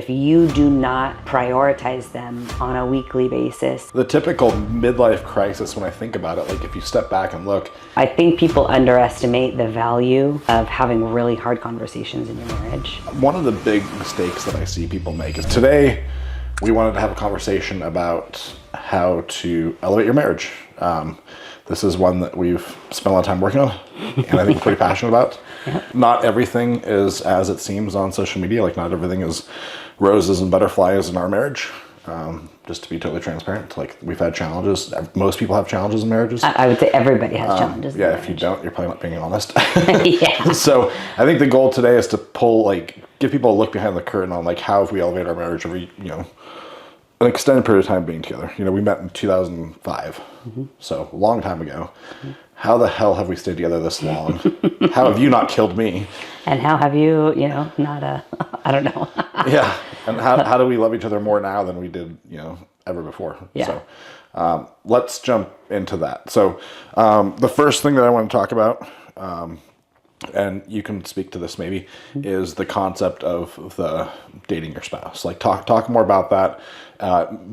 if you do not prioritize them on a weekly basis. The typical midlife crisis, when I think about it, like if you step back and look, I think people underestimate the value of having really hard conversations in your marriage. one of the big mistakes that I see people make is today we wanted to have a conversation about how to elevate your marriage. This is one that we've spent a lot of time working on and I think pretty passionate about. Yep. Not everything is as it seems on social media. Like not everything is roses and butterflies in our marriage. Just to be totally transparent, like we've had challenges. Most people have challenges in marriages. I would say everybody has challenges. Yeah, if you don't, you're probably not being honest. Yeah. So I think the goal today is to give people a look behind the curtain on like how have we elevated our marriage over, an extended period of time being together. We met in 2005, so a long time ago. How the hell have we stayed together this long? How have you not killed me? And how have you, not I don't know. Yeah, and how do we love each other more now than we did, ever before? Yeah. So let's jump into that. So the first thing that I want to talk about, and you can speak to this maybe, is the concept of the dating your spouse. Like talk more about that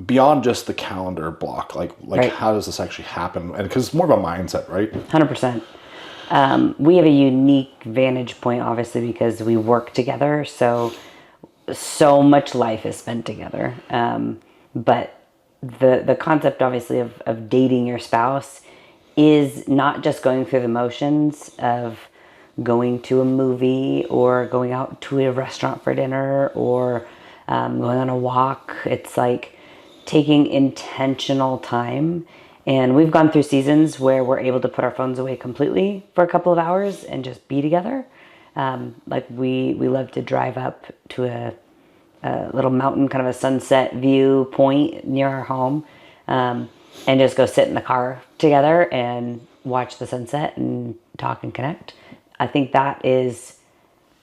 beyond just the calendar block. Like Right. How does this actually happen? And because it's more of a mindset, right? 100%. We have a unique vantage point, obviously, because we work together. So much life is spent together. But the concept, obviously, of dating your spouse is not just going through the motions of going to a movie or going out to a restaurant for dinner or going on a walk. It's like taking intentional time. And we've gone through seasons where we're able to put our phones away completely for a couple of hours and just be together. Like we love to drive up to a little mountain, kind of a sunset view point near our home, and just go sit in the car together and watch the sunset and talk and connect. I think that is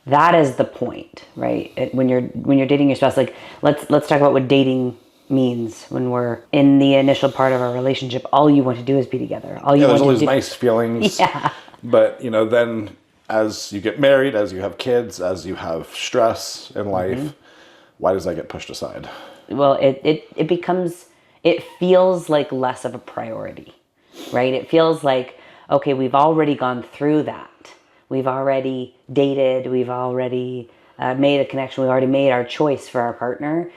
the point, right? When you're dating your spouse, like let's talk about what dating means. When we're in the initial part of our relationship, all you want to do is be together. There's all these nice feelings. Yeah. But then as you get married, as you have kids, as you have stress in life, why does that get pushed aside? Well, it feels like less of a priority, right? It feels like, okay, we've already gone through that. We've already dated. We've already made a connection. We've already made our choice for our partner.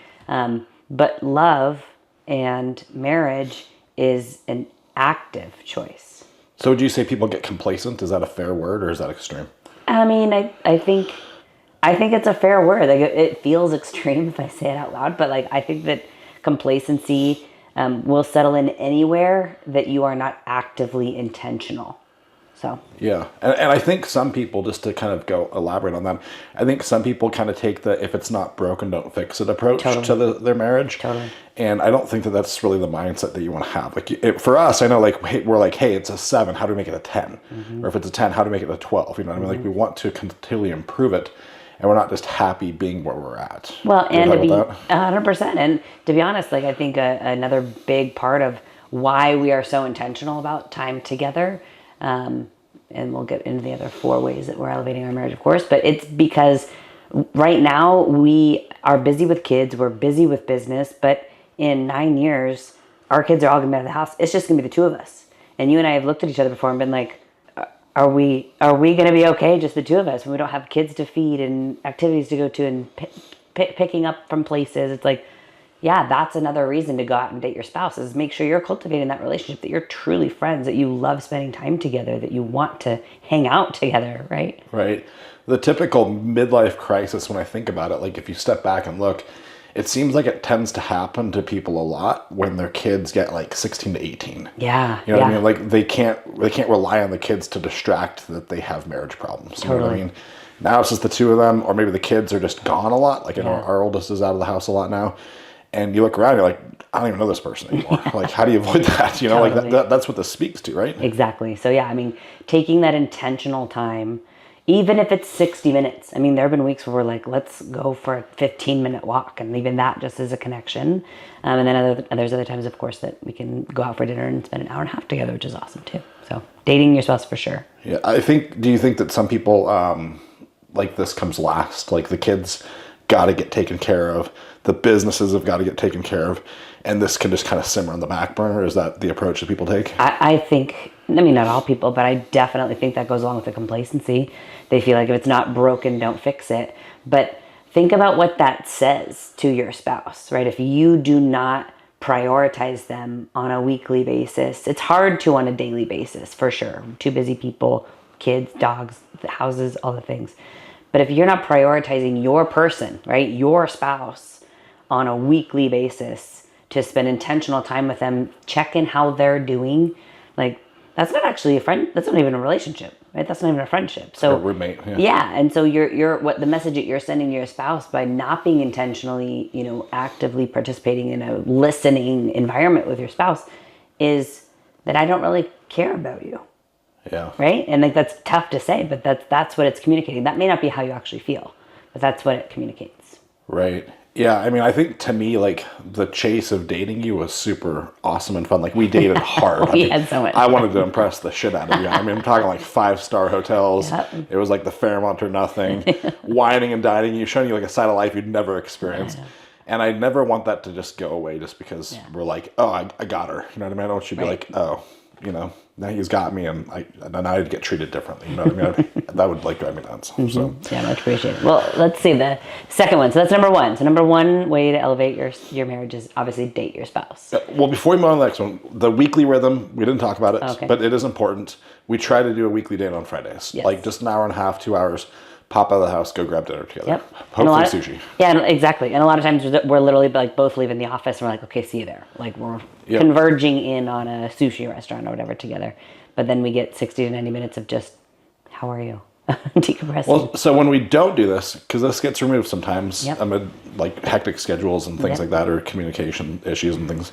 But love and marriage is an active choice. So would you say people get complacent? Is that a fair word or is that extreme? I mean, I think it's a fair word. Like it feels extreme if I say it out loud, but like I think that complacency will settle in anywhere that you are not actively intentional. So yeah, and I think some people, just to kind of go elaborate on that, I think some people kind of take the if it's not broken, don't fix it approach to their marriage. Totally. And I don't think that that's really the mindset that you want to have. Like for us, I know we're like, hey, it's a 7. How do we make it a 10? Or if it's a 10, how do we make it a 12? You know what I mean? Like we want to continually improve it. And we're not just happy being where we're at. Well, and to be 100%. And to be honest, like I think another big part of why we are so intentional about time together, and we'll get into the other 4 ways that we're elevating our marriage, of course, but it's because right now we are busy with kids, we're busy with business, but in 9 years, our kids are all gonna be out of the house. It's just gonna be the 2 of us. And you and I have looked at each other before and been like, are we going to be okay, just the 2 of us, when we don't have kids to feed and activities to go to and picking up from places? It's like, yeah, that's another reason to go out and date your spouse, is make sure you're cultivating that relationship, that you're truly friends, that you love spending time together, that you want to hang out together, right? Right. The typical midlife crisis, when I think about it, like if you step back and look, it seems like it tends to happen to people a lot when their kids get like 16 to 18. Yeah. You know what I mean? Like they can't rely on the kids to distract that they have marriage problems. You know what I mean? Now it's just the 2 of them, or maybe the kids are just gone a lot. Like our oldest is out of the house a lot now. And you look around, you're like, I don't even know this person anymore. Like, how do you avoid that? Totally. Like that's what this speaks to, right? Exactly. So yeah, I mean, taking that intentional time, even if it's 60 minutes. I mean, there have been weeks where we're like, let's go for a 15-minute walk. And even that just is a connection. And then there's other times, of course, that we can go out for dinner and spend an hour and a half together, which is awesome too. So dating your spouse for sure. Yeah, do you think that some people, like this comes last? Like the kids got to get taken care of. The businesses have got to get taken care of. And this can just kind of simmer on the back burner. Is that the approach that people take? I think, I mean, not all people, but I definitely think that goes along with the complacency. They feel like if it's not broken, don't fix it. But think about what that says to your spouse, right? If you do not prioritize them on a weekly basis, it's hard to on a daily basis, for sure. Two busy people, kids, dogs, houses, all the things. But if you're not prioritizing your person, right, your spouse on a weekly basis, to spend intentional time with them, check in how they're doing, like that's not actually a friend. That's not even a relationship, right? That's not even a friendship. So a roommate. Yeah. And so you're what the message that you're sending to your spouse by not being intentionally, actively participating in a listening environment with your spouse is that I don't really care about you. Yeah. Right. And like that's tough to say, but that's what it's communicating. That may not be how you actually feel, but that's what it communicates. Right. Yeah, I mean, I think to me, like, the chase of dating you was super awesome and fun. Like, we dated hard. We had so much I wanted to impress the shit out of you. I mean, I'm talking like 5-star hotels. Yep. It was like the Fairmont or nothing. Whining and dining you, showing you like a side of life you'd never experienced. And I never want that to just go away just because we're like, oh, I got her. You know what I mean? I don't want you to be like, oh, now he's got me and I'd get treated differently. You know what I mean? That would like drive me nuts. Mm-hmm. So. Yeah, much appreciated. Well, let's see the second one. So that's number one. So number one way to elevate your marriage is obviously date your spouse. Well, before we move on to the next one, the weekly rhythm, we didn't talk about it, Okay. but it is important. We try to do a weekly date on Fridays. Yes. Like just an hour and a half, 2 hours, pop out of the house, go grab dinner together. Yep. Hopefully sushi. Yeah, exactly. And a lot of times we're literally like both leaving the office and we're like, okay, see you there. Like we're converging in on a sushi restaurant or whatever together. But then we get 60 to 90 minutes of just, how are you? Decompressing. Well, so when we don't do this, because this gets removed sometimes Yep. amid like hectic schedules and things like that, or communication issues and things,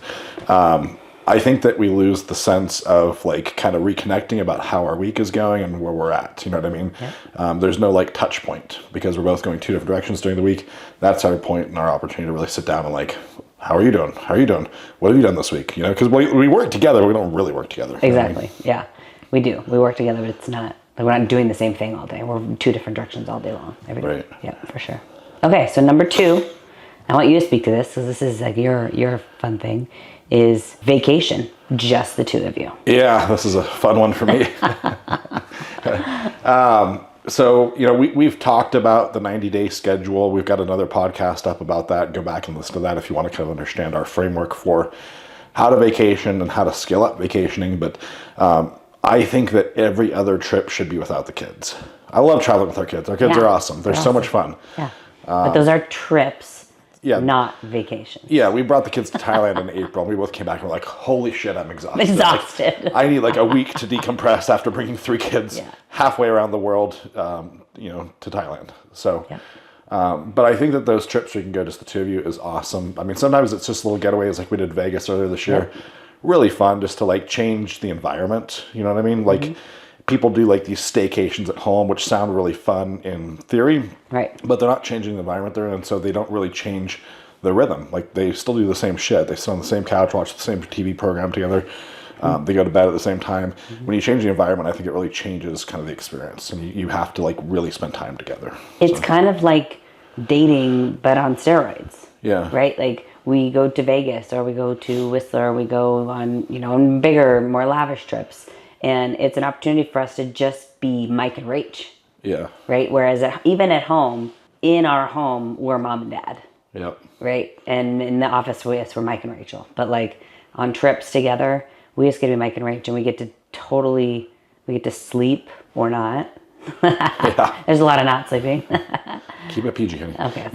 I think that we lose the sense of like kind of reconnecting about how our week is going and where we're at. You know what I mean? Yep. There's no like touch point because we're both going two different directions during the week. That's our point and our opportunity to really sit down and like, how are you doing? How are you doing? What have you done this week? Because we work together, but we don't really work together. Exactly. Yeah, we do. We work together, but it's not like we're not doing the same thing all day. We're in two different directions all day long. Every day. Right. Yeah, for sure. Okay, so number two, I want you to speak to this because this is like your fun thing, is vacation. Just the two of you. Yeah, this is a fun one for me. So, we've talked about the 90-day schedule. We've got another podcast up about that. Go back and listen to that if you want to kind of understand our framework for how to vacation and how to scale up vacationing. But I think that every other trip should be without the kids. I love traveling with our kids. Our kids are awesome. They're so much fun. Yeah, but those are trips. Yeah. Not vacations. Yeah, we brought the kids to Thailand in April. We both came back and were like, holy shit, I'm exhausted. Exhausted. Like, I need like a week to decompress after bringing 3 kids halfway around the world, to Thailand. So, but I think that those trips we can go just the two of you is awesome. I mean, sometimes it's just little getaways like we did Vegas earlier this year. Really fun just to like change the environment. You know what I mean? Like people do like these staycations at home, which sound really fun in theory. Right. But they're not changing the environment they're in, and so they don't really change the rhythm. Like they still do the same shit. They sit on the same couch, watch the same TV program together. They go to bed at the same time. When you change the environment, I think it really changes kind of the experience, and you have to like really spend time together. It's kind of like dating, but on steroids. Yeah. Right? Like we go to Vegas or we go to Whistler, or we go on, on bigger, more lavish trips. And it's an opportunity for us to just be Mike and Rach. Yeah. Right? Whereas even at home, in our home, we're mom and dad. Yep. Right? And in the office, we're Mike and Rachael. But like on trips together, we just get to be Mike and Rach, and we get to sleep or not. There's a lot of not sleeping. Keep it PG, honey. Okay.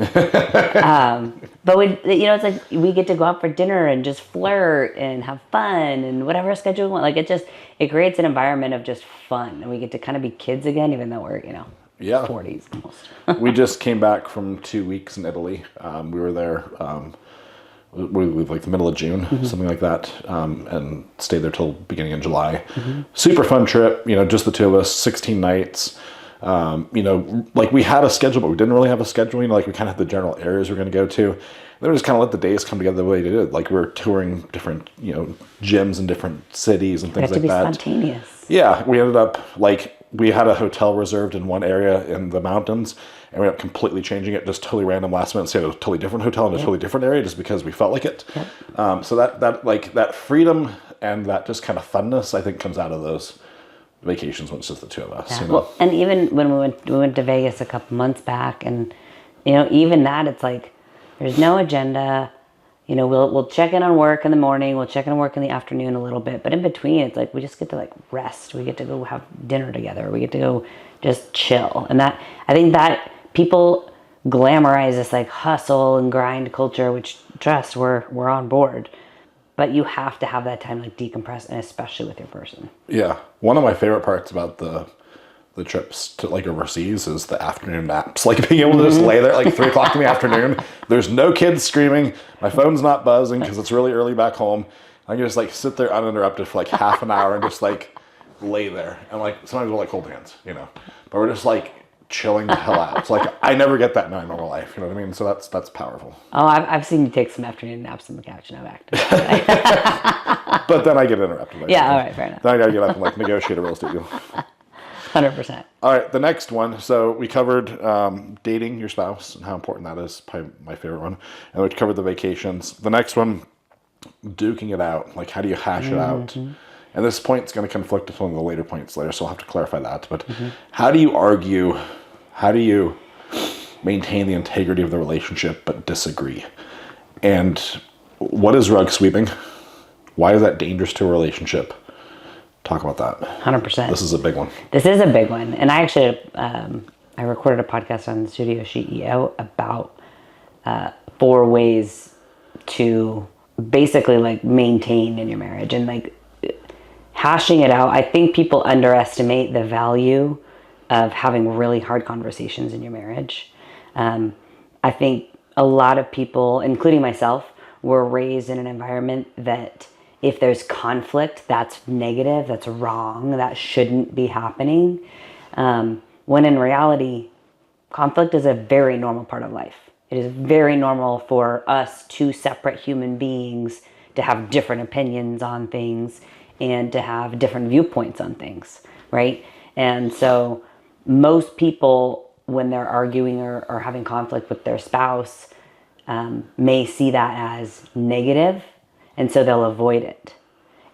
But it's like we get to go out for dinner and just flirt and have fun and whatever schedule we want. Like it creates an environment of just fun, and we get to kind of be kids again, even though we're 40s almost. We just came back from 2 weeks in Italy. We were there. We leave like the middle of June, something like that, and stayed there till beginning of July. Super fun trip, just the two of us, 16 nights. You know, like we had a schedule, but we didn't really have a schedule. You know, like we kind of had the general areas we're going to go to. Then we just kind of let the days come together the way they did. Like we were touring different, you know, gyms in different cities and things like that. You have to be spontaneous. Yeah, we ended up like we had a hotel reserved in one area in the mountains, and we ended up completely changing it, just totally random last minute, stayed at a totally different hotel in a totally different area, just because we felt like it. So that like that freedom and that just kind of funness, I think, comes out of those vacations when it's just the two of us. Yeah. You know? Well, and even when we went to Vegas a couple months back, and you know, even that, it's like there's no agenda. You know, we'll check in on work in the morning, we'll check in on work in the afternoon a little bit, but in between, it's like we just get to like rest. We get to go have dinner together. We get to go just chill, and that I think that people glamorize this like hustle and grind culture, which trust we're on board. But you have to have that time like decompress, and especially with your person. Yeah, one of my favorite parts about the trips to like overseas is the afternoon naps. Like being able to just lay there at like 3 o'clock in the afternoon. There's no kids screaming. My phone's not buzzing because it's really early back home. I can just like sit there uninterrupted for like half an hour and just like lay there. And like sometimes we'll like hold hands, you know, but we're just like chilling the hell out. It's like I never get that in my normal life. You know what I mean? So that's powerful. Oh, I've seen you take some afternoon naps on the couch, Novak. But then I get interrupted. Yeah, all right, fair enough. Then I gotta get up and like negotiate a real estate deal. 100%. All right, the next one. So we covered dating your spouse and how important that is. Probably my favorite one. And we covered the vacations. The next one, duking it out. Like, how do you hash it out? And this point's going to conflict with one of the later points later, so I'll have to clarify that. But how do you argue? How do you maintain the integrity of the relationship but disagree? And what is rug sweeping? Why is that dangerous to a relationship? Talk about that. 100%. This is a big one. This is a big one. And I actually, I recorded a podcast on Studio CEO about 4 ways to basically like maintain in your marriage. And like hashing it out, I think people underestimate the value of having really hard conversations in your marriage. I think a lot of people, including myself, were raised in an environment that if there's conflict, that's negative, that's wrong, that shouldn't be happening. When in reality, conflict is a very normal part of life. It is very normal for us 2 separate human beings to have different opinions on things and to have different viewpoints on things, right? And so most people, when they're arguing or having conflict with their spouse, may see that as negative, and so they'll avoid it.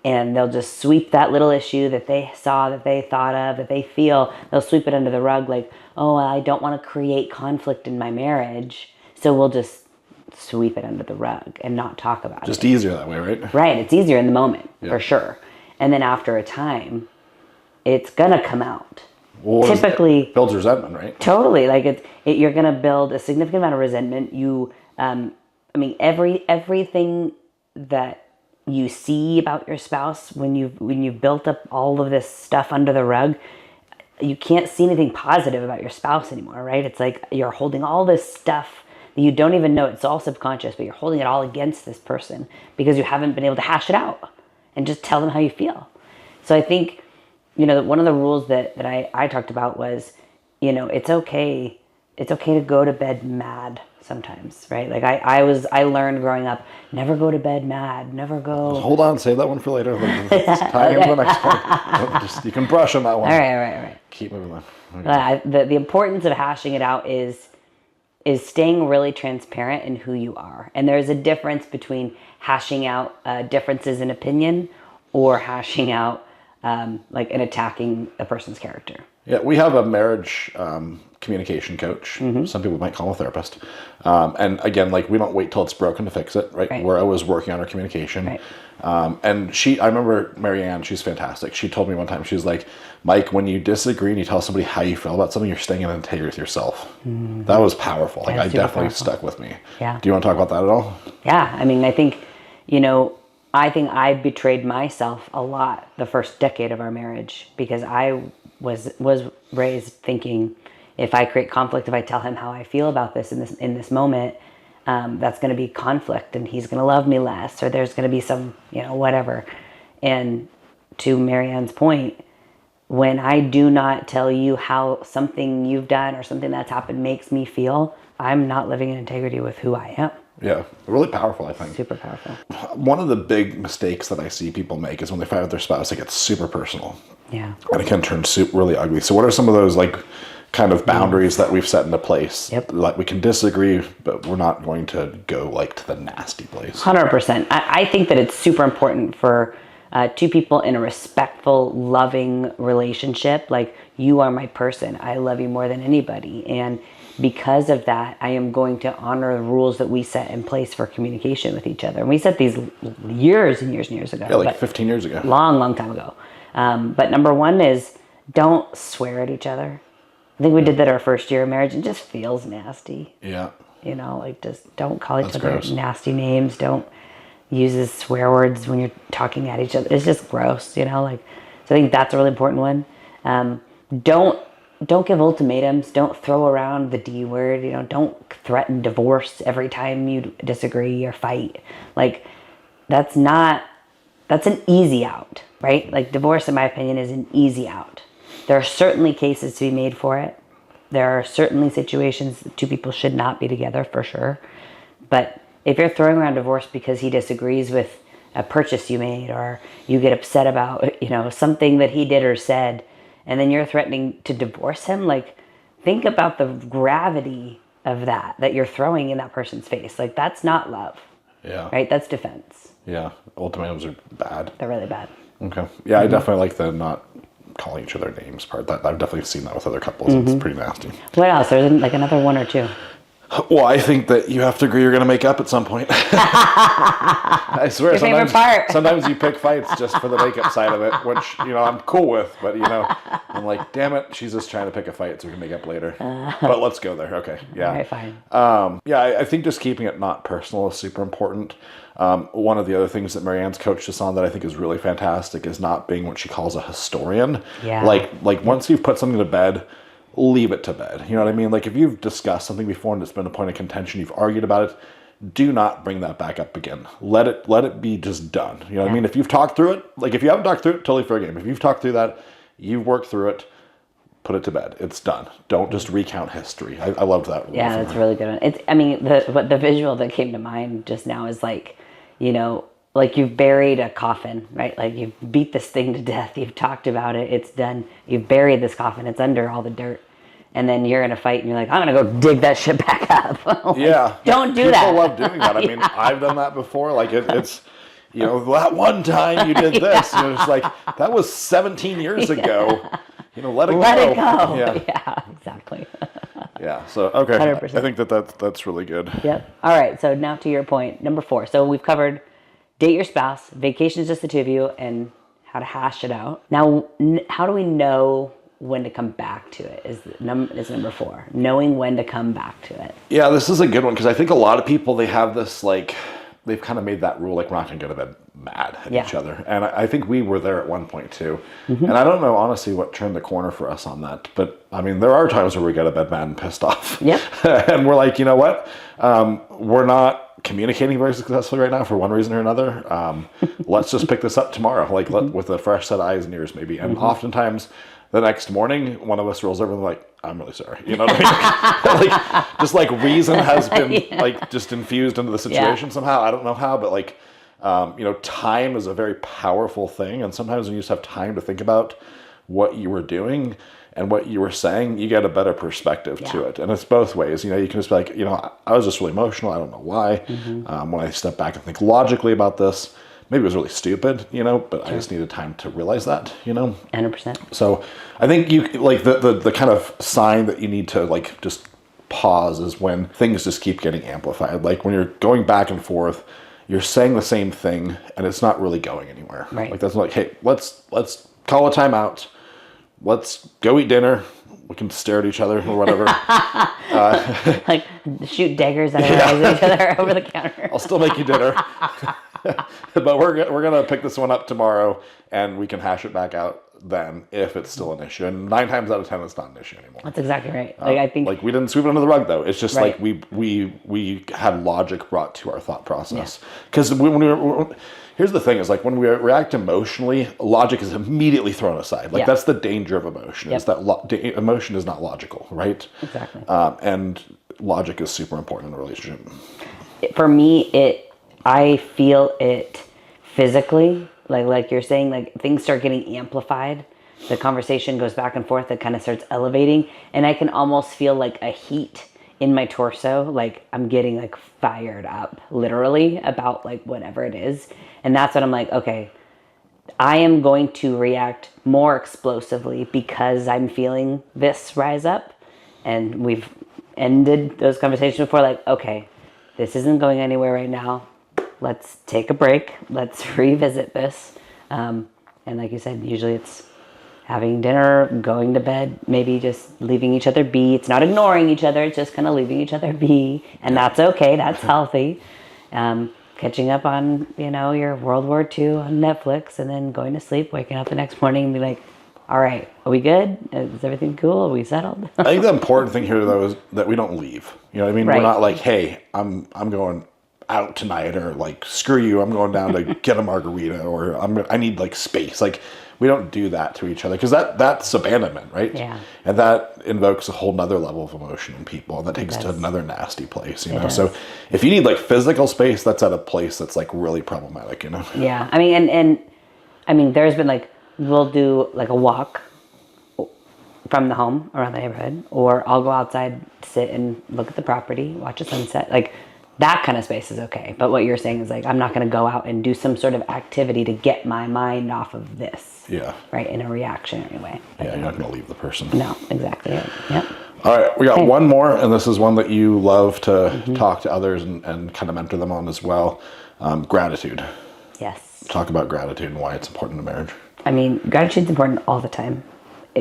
And they'll just sweep that little issue that they saw, that they thought of, that they feel, they'll sweep it under the rug like, oh, I don't want to create conflict in my marriage, so we'll just sweep it under the rug and not talk about it. Just easier that way, right? Right, it's easier in the moment, for sure. And then after a time, it's gonna come out. Well, typically builds resentment, right? Totally, like you're gonna build a significant amount of resentment. Everything that you see about your spouse when you've built up all of this stuff under the rug, you can't see anything positive about your spouse anymore, right? It's like you're holding all this stuff that you don't even know. It's all subconscious, but you're holding it all against this person because you haven't been able to hash it out and just tell them how you feel. So I think, one of the rules that I talked about was, it's okay to go to bed mad sometimes, right? Like I learned growing up, never go to bed mad, never go. Hold on, save that one for later. Let's tie into the next one. You can brush on that one. All right. Keep moving on. Okay. The importance of hashing it out is staying really transparent in who you are. And there's a difference between hashing out differences in opinion or hashing out and attacking a person's character. Yeah, we have a marriage communication coach. Some people might call him a therapist. And again, we don't wait till it's broken to fix it, right? We're always working on our communication. Right. And I remember Marianne, she's fantastic. She told me one time, she was like, Mike, when you disagree and you tell somebody how you feel about something, you're staying in integrity with yourself. That was powerful. I definitely stuck with me. Yeah. Do you want to talk about that at all? Yeah. I think I betrayed myself a lot the first decade of our marriage because I was raised thinking if I create conflict, if I tell him how I feel about this in this moment, that's going to be conflict and he's going to love me less or there's going to be some, whatever. And to Marianne's point, when I do not tell you how something you've done or something that's happened makes me feel, I'm not living in integrity with who I am. Yeah, really powerful, I think. Super powerful. One of the big mistakes that I see people make is when they fight with their spouse, it gets super personal. Yeah. And it can turn really ugly. So what are some of those like kind of boundaries that we've set into place? Yep. Like we can disagree, but we're not going to go like to the nasty place. 100%. I think that it's super important for two people in a respectful, loving relationship. Like, you are my person. I love you more than anybody. And because of that, I am going to honor the rules that we set in place for communication with each other. And we set these years and years and years ago. Yeah, like 15 years ago. Long time ago. But number one is, don't swear at each other. I think we did that our first year of marriage. It just feels nasty. Yeah. You know, like, just don't call each That's other gross. nasty names. Don't use swear words when you're talking at each other. It's just gross, you know, like, so I think that's a really important one. Don't give ultimatums. Don't throw around the D word, you know, don't threaten divorce every time you disagree or fight. Like, that's an easy out, right? Like, divorce, in my opinion, is an easy out. There are certainly cases to be made for it. There are certainly situations that two people should not be together, for sure. But if you're throwing around divorce because he disagrees with a purchase you made, or you get upset about, you know, something that he did or said, and then you're threatening to divorce him, like, think about the gravity of that you're throwing in that person's face. Like, that's not love. Yeah. Right? That's defense. Yeah. Ultimatums are bad. They're really bad. Okay. Yeah, I definitely like the not calling each other names part. That I've definitely seen that with other couples. It's pretty nasty. What else? There's like another one or two. Well, I think that you have to agree you're going to make up at some point. I swear, Your favorite part. sometimes you pick fights just for the makeup side of it, which, you know, I'm cool with. But, you know, I'm like, damn it, she's just trying to pick a fight so we can make up later. But let's go there. Okay, yeah. All right, fine. Yeah, I think just keeping it not personal is super important. One of the other things that Marianne's coached us on that I think is really fantastic is not being what she calls a historian. Yeah. Like once you've put something to bed, leave it to bed. You know what I mean? Like, if you've discussed something before and it's been a point of contention, you've argued about it, do not bring that back up again. Let it be just done. You know what I mean? If you've talked through it, like, if you haven't talked through it, totally fair game. If you've talked through that, you've worked through it, put it to bed. It's done. Don't just recount history. I love that. Yeah, that's a really good one. It's, I mean, the visual that came to mind just now is like, you know, like, you've buried a coffin, right? Like, you've beat this thing to death. You've talked about it. It's done. You've buried this coffin. It's under all the dirt. And then you're in a fight and you're like, I'm going to go dig that shit back up. Like, yeah. Don't do People that. People love doing that. I mean, I've done that before. Like, it's, you know, that one time you did this. You know, it's like, that was 17 years ago. You know, let it go. Let it go. Yeah, Exactly. yeah. So, okay. 100%. I think that's really good. Yep. All right. So now to your point, number 4. So we've covered date your spouse, vacation is just the two of you, and how to hash it out. Now, how do we know when to come back to it is number 4. Knowing when to come back to it. Yeah, this is a good one because I think a lot of people, they have this, like, they've kind of made that rule, like, we're not going to go to bed mad at each other. And I think we were there at one point too. And I don't know, honestly, what turned the corner for us on that. But, I mean, there are times where we go to bed mad and pissed off. Yep. And we're like, you know what? We're not communicating very successfully right now for one reason or another. Let's just pick this up tomorrow, like, with a fresh set of eyes and ears maybe. And oftentimes the next morning, one of us rolls over and like, I'm really sorry. You know what I mean? Like, just like reason has been like just infused into the situation somehow. I don't know how, but like, you know, time is a very powerful thing. And sometimes when you just have time to think about what you were doing and what you were saying, you get a better perspective to it. And it's both ways. You know, you can just be like, you know, I was just really emotional. I don't know why. When I step back and think logically about this, maybe it was really stupid, you know, but I just needed time to realize that, you know. 100%. So I think you like the kind of sign that you need to like just pause is when things just keep getting amplified. Like when you're going back and forth, you're saying the same thing and it's not really going anywhere. Right. Like that's like, hey, let's call a timeout. Let's go eat dinner. We can stare at each other or whatever. Like shoot daggers at our eyes at each other over the counter. I'll still make you dinner. But we're gonna pick this one up tomorrow and we can hash it back out then if it's still an issue. And 9 times out of 10, it's not an issue anymore. That's exactly right. Like I think, like we didn't sweep it under the rug though. It's just right. like we had logic brought to our thought process. Because when here's the thing: is like when we react emotionally, logic is immediately thrown aside. Like that's the danger of emotion. Is that emotion is not logical, right? Exactly. And logic is super important in a relationship. For me, I feel it physically, like you're saying, like things start getting amplified. The conversation goes back and forth. It kind of starts elevating, and I can almost feel like a heat in my torso, like I'm getting like fired up, literally, about like whatever it is. And that's when I'm like, okay, I am going to react more explosively because I'm feeling this rise up. And we've ended those conversations before, like, okay, this isn't going anywhere right now. Let's take a break. Let's revisit this. And like you said, usually it's having dinner, going to bed, maybe just leaving each other be. It's not ignoring each other. It's just kind of leaving each other be. And that's okay. That's healthy. Catching up on, your World War II on Netflix, and then going to sleep, waking up the next morning and be like, all right, are we good? Is everything cool? Are we settled? I think the important thing here, though, is that we don't leave. You know what I mean? Right. We're not like, hey, I'm going out tonight, or like, screw you, I'm going down to get a margarita, or I need like space. Like, we don't do that to each other, because that's abandonment, right? Yeah. And that invokes a whole nother level of emotion in people, and that takes to another nasty place, you know? So if you need like physical space, that's at a place that's like really problematic, Yeah. I mean, and I mean, there's been like, we'll do like a walk from the home around the neighborhood, or I'll go outside, sit and look at the property, watch a sunset. Like that kind of space is okay. But what you're saying is like, I'm not going to go out and do some sort of activity to get my mind off of this. Yeah. Right. In a reactionary way. Yeah. You're not going to leave the person. No, exactly. Yep. All right. We got one more, and this is one that you love to talk to others and kind of mentor them on as well. Gratitude. Yes. Talk about gratitude and why it's important in marriage. I mean, gratitude's important all the time.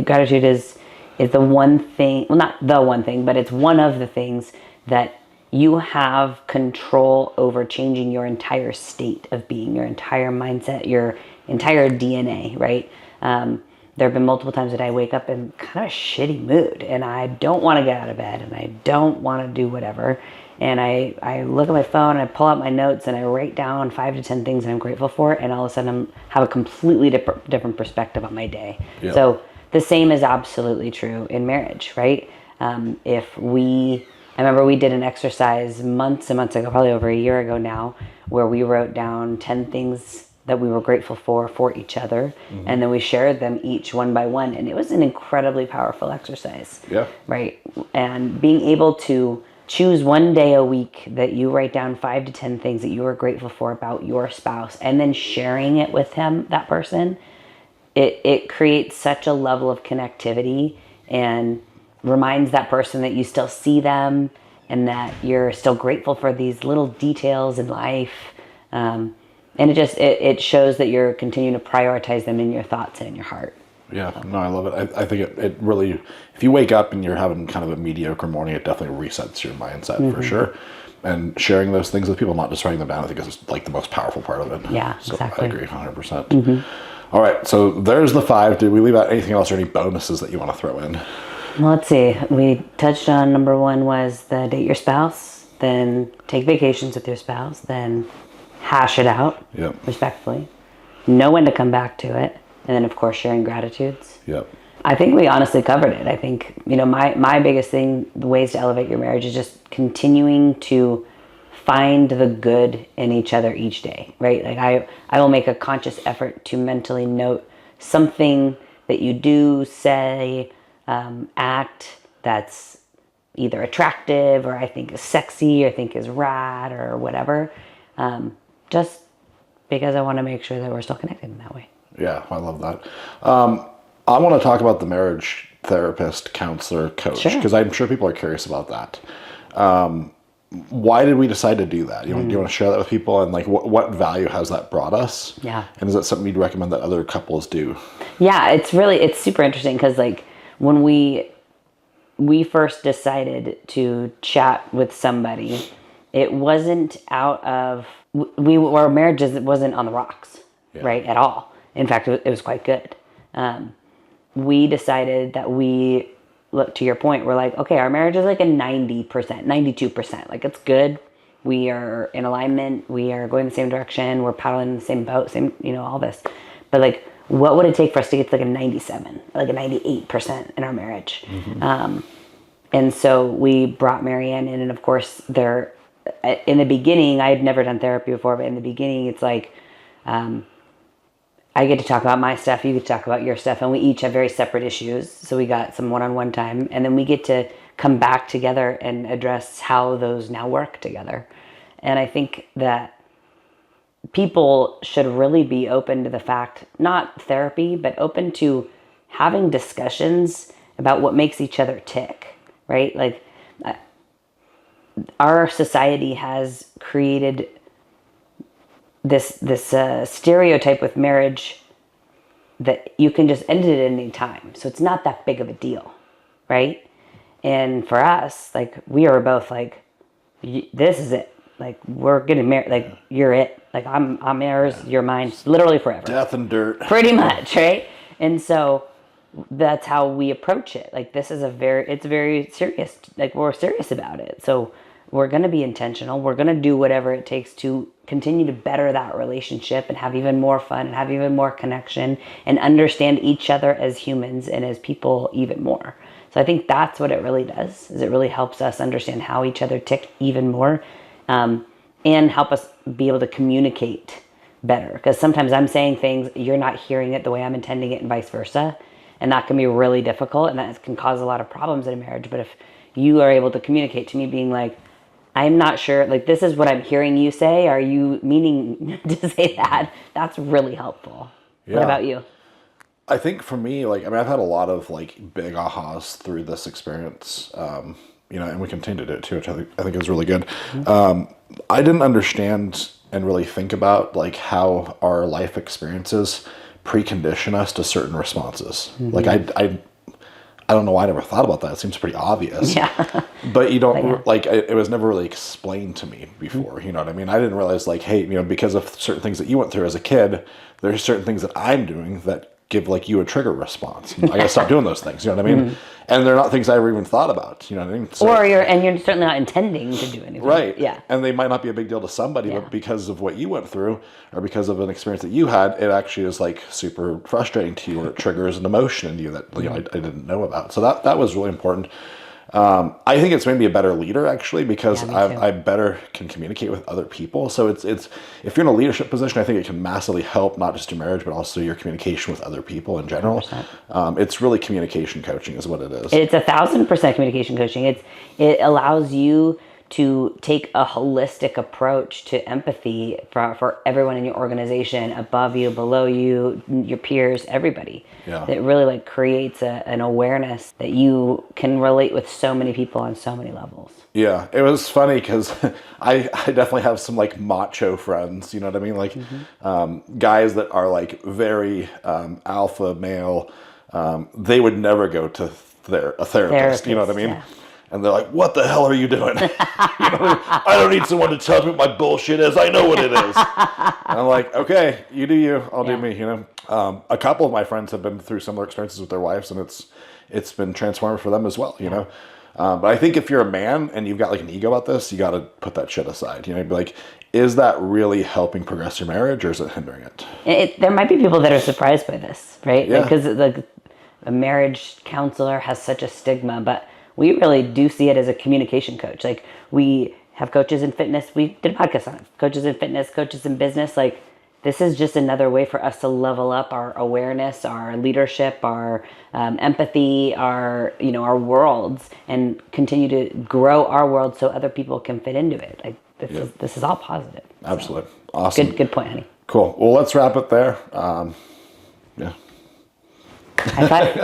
Gratitude is the one thing, well, not the one thing, but it's one of the things that you have control over changing your entire state of being, your entire mindset, your entire DNA, right? There have been multiple times that I wake up in kind of a shitty mood, and I don't want to get out of bed, and I don't want to do whatever. And I look at my phone, and I pull out my notes, and I write down 5 to 10 things that I'm grateful for, and all of a sudden I have a completely different perspective on my day. Yep. So the same is absolutely true in marriage, right? I remember we did an exercise months and months ago, probably over a year ago now, where we wrote down 10 things that we were grateful for each other. Mm-hmm. And then we shared them each one by one. And it was an incredibly powerful exercise. Yeah. Right. And being able to choose one day a week that you write down 5 to 10 things that you are grateful for about your spouse, and then sharing it with that person, it creates such a level of connectivity and reminds that person that you still see them and that you're still grateful for these little details in life. And it shows that you're continuing to prioritize them in your thoughts and in your heart. Yeah, no, I love it. I think it really, if you wake up and you're having kind of a mediocre morning, it definitely resets your mindset for sure. And sharing those things with people, not just writing them down, I think is like the most powerful part of it. Yeah, so exactly. I agree 100%. All right, so there's the 5. Did we leave out anything else or any bonuses that you want to throw in? Well, let's see. We touched on number 1 was the date your spouse, then take vacations with your spouse, then hash it out respectfully, know when to come back to it, and then of course sharing gratitudes. Yep. I think we honestly covered it. I think, my biggest thing, the ways to elevate your marriage is just continuing to find the good in each other each day, right? Like I will make a conscious effort to mentally note something that you do, say, act that's either attractive or I think is sexy or I think is rad or whatever, just because I want to make sure that we're still connected in that way. Yeah, I love that. I want to talk about the marriage therapist, counselor, coach, because I'm sure people are curious about that. Why did we decide to do that? Do you want to share that with people, and like what value has that brought us? Yeah. And is that something you'd recommend that other couples do? Yeah, it's super interesting because like when we first decided to chat with somebody, it wasn't out of our marriage wasn't on the rocks, right, at all. In fact, it was quite good. we decided that look, to your point, we're like, okay, our marriage is like a 90%, 92%. Like, it's good. We are in alignment. We are going the same direction. We're paddling in the same boat, same, all this. But like, what would it take for us to get to like a 97, like a 98% in our marriage? And so we brought Marianne in, and of course, in the beginning, I had never done therapy before, but in the beginning, it's like, I get to talk about my stuff, you get to talk about your stuff, and we each have very separate issues. So we got some one-on-one time, and then we get to come back together and address how those now work together. And I think that people should really be open to the fact, not therapy, but open to having discussions about what makes each other tick, right? Like, our society has created this stereotype with marriage that you can just end it at any time. So it's not that big of a deal, right? And for us, like, we are both like, this is it. Like, we're getting married. Like, you're it. Like, I'm yours, you're mine, literally forever. Death and dirt. Pretty much, right? And so that's how we approach it. Like, it's very serious. Like, we're serious about it. So we're going to be intentional. We're going to do whatever it takes to continue to better that relationship and have even more fun and have even more connection and understand each other as humans and as people even more. So I think that's what it really does, is it really helps us understand how each other tick even more, and help us be able to communicate better. Because sometimes I'm saying things, you're not hearing it the way I'm intending it, and vice versa. And that can be really difficult, and that can cause a lot of problems in a marriage. But if you are able to communicate to me being like, I'm not sure, like, this is what I'm hearing you say. Are you meaning to say that? That's really helpful. Yeah. What about you? I think for me, like, I mean, I've had a lot of like big ahas through this experience, and we continue to do it too, which I think is really good. Mm-hmm. I didn't understand and really think about like how our life experiences precondition us to certain responses. Mm-hmm. Like, I don't know why I never thought about that. It seems pretty obvious. Yeah. But you don't, it was never really explained to me before. Mm-hmm. You know what I mean? I didn't realize, like, hey, because of certain things that you went through as a kid, there's certain things that I'm doing that give like you a trigger response. I gotta stop doing those things. You know what I mean? Mm-hmm. And they're not things I ever even thought about. You know what I mean? So, you're certainly not intending to do anything. Right. Yeah. And they might not be a big deal to somebody, but because of what you went through or because of an experience that you had, it actually is like super frustrating to you, or it triggers an emotion in you that I didn't know about. So that was really important. I think it's made me a better leader, actually, because I better can communicate with other people. So it's if you're in a leadership position, I think it can massively help not just your marriage, but also your communication with other people in general. It's really communication coaching is what it is. It's 1,000% communication coaching. It allows you to take a holistic approach to empathy for everyone in your organization, above you, below you, your peers, everybody. Yeah. It really like creates an awareness that you can relate with so many people on so many levels. Yeah, it was funny because I definitely have some like macho friends, you know what I mean? Like guys that are like very alpha male. They would never go to a therapist, you know what I mean? Yeah. And they're like, what the hell are you doing? I don't need someone to tell me what my bullshit is. I know what it is. And I'm like, okay, you do you. I'll do me, A couple of my friends have been through similar experiences with their wives, and it's been transformative for them as well, you know. But I think if you're a man and you've got like an ego about this, you got to put that shit aside. You'd be like, is that really helping progress your marriage, or is it hindering it? There might be people that are surprised by this, right? Yeah. Because like a marriage counselor has such a stigma, but we really do see it as a communication coach. Like, we have coaches in fitness. We did a podcast on it. Coaches in fitness, coaches in business. Like, this is just another way for us to level up our awareness, our leadership, our empathy, our worlds, and continue to grow our world so other people can fit into it. Like, this is all positive. Absolutely. So, awesome. Good point, honey. Cool. Well, let's wrap it there. Yeah. High five.